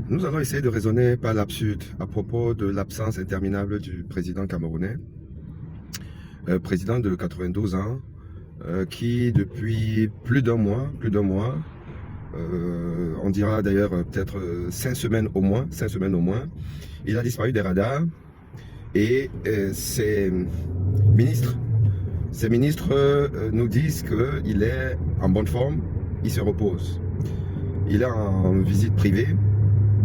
Nous allons essayer de raisonner par l'absurde à propos de l'absence interminable du président camerounais, président de 92 ans, qui depuis plus d'un mois, on dira d'ailleurs peut-être 5 semaines au moins, il a disparu des radars et ses ministres nous disent qu'il est en bonne forme, il se repose. Il est en visite privée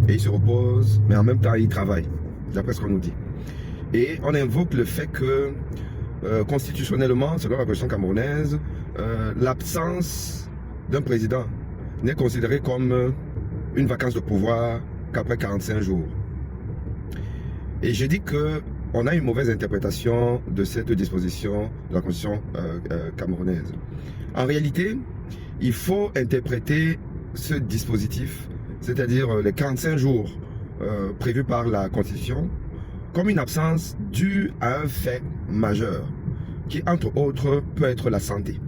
et il se repose, mais en même temps il travaille, d'après ce qu'on nous dit. Et on invoque le fait que constitutionnellement, selon la Constitution camerounaise, l'absence d'un président n'est considérée comme une vacance de pouvoir qu'après 45 jours. Et je dis que on a une mauvaise interprétation de cette disposition de la Constitution camerounaise. En réalité, il faut interpréter ce dispositif, c'est-à-dire les 45 jours prévus par la Constitution, comme une absence due à un fait majeur, qui entre autres peut être la santé.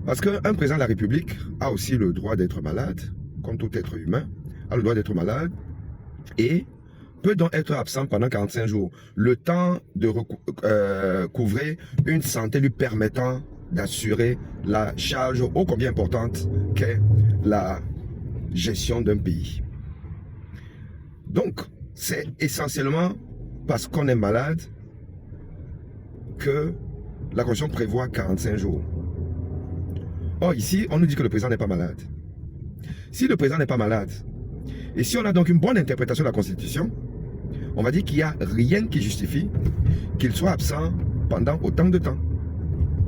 Parce qu'un président de la République a aussi le droit d'être malade, comme tout être humain, a le droit d'être malade, et peut donc être absent pendant 45 jours, le temps de couvrir une santé lui permettant d'assurer la charge ô combien importante qu'est la gestion d'un pays. Donc, c'est essentiellement parce qu'on est malade que la Constitution prévoit 45 jours. Or, ici, on nous dit que le président n'est pas malade. Si le président n'est pas malade, et si on a donc une bonne interprétation de la Constitution, on va dire qu'il n'y a rien qui justifie qu'il soit absent pendant autant de temps.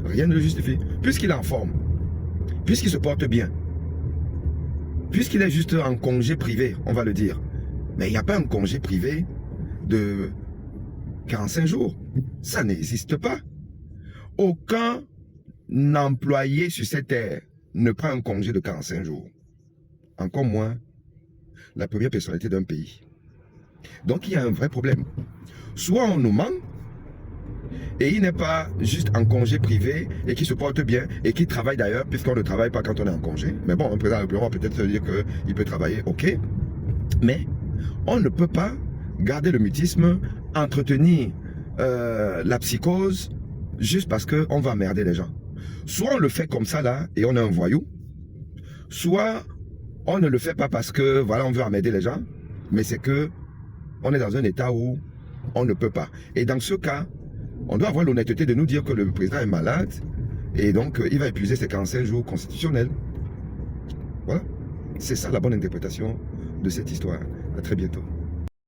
Rien ne le justifie. Puisqu'il est en forme, puisqu'il se porte bien, puisqu'il est juste en congé privé, on va le dire. Mais il n'y a pas un congé privé de 45 jours. Ça n'existe pas. Aucun employé sur cette terre ne prend un congé de 45 jours. Encore moins la première personnalité d'un pays. Donc il y a un vrai problème. Soit on nous ment, et il n'est pas juste en congé privé, et qui se porte bien, et qui travaille d'ailleurs, puisqu'on ne travaille pas quand on est en congé. Mais bon, un président de la République peut-être se dire qu'il peut travailler, ok. Mais on ne peut pas garder le mutisme, entretenir la psychose, juste parce qu'on va emmerder les gens. Soit on le fait comme ça là, et on est un voyou, soit on ne le fait pas parce que voilà, on veut emmerder les gens, mais c'est que on est dans un état où on ne peut pas. Et dans ce cas, on doit avoir l'honnêteté de nous dire que le président est malade et donc il va épuiser ses 45 jours constitutionnels. Voilà. C'est ça la bonne interprétation de cette histoire. À très bientôt.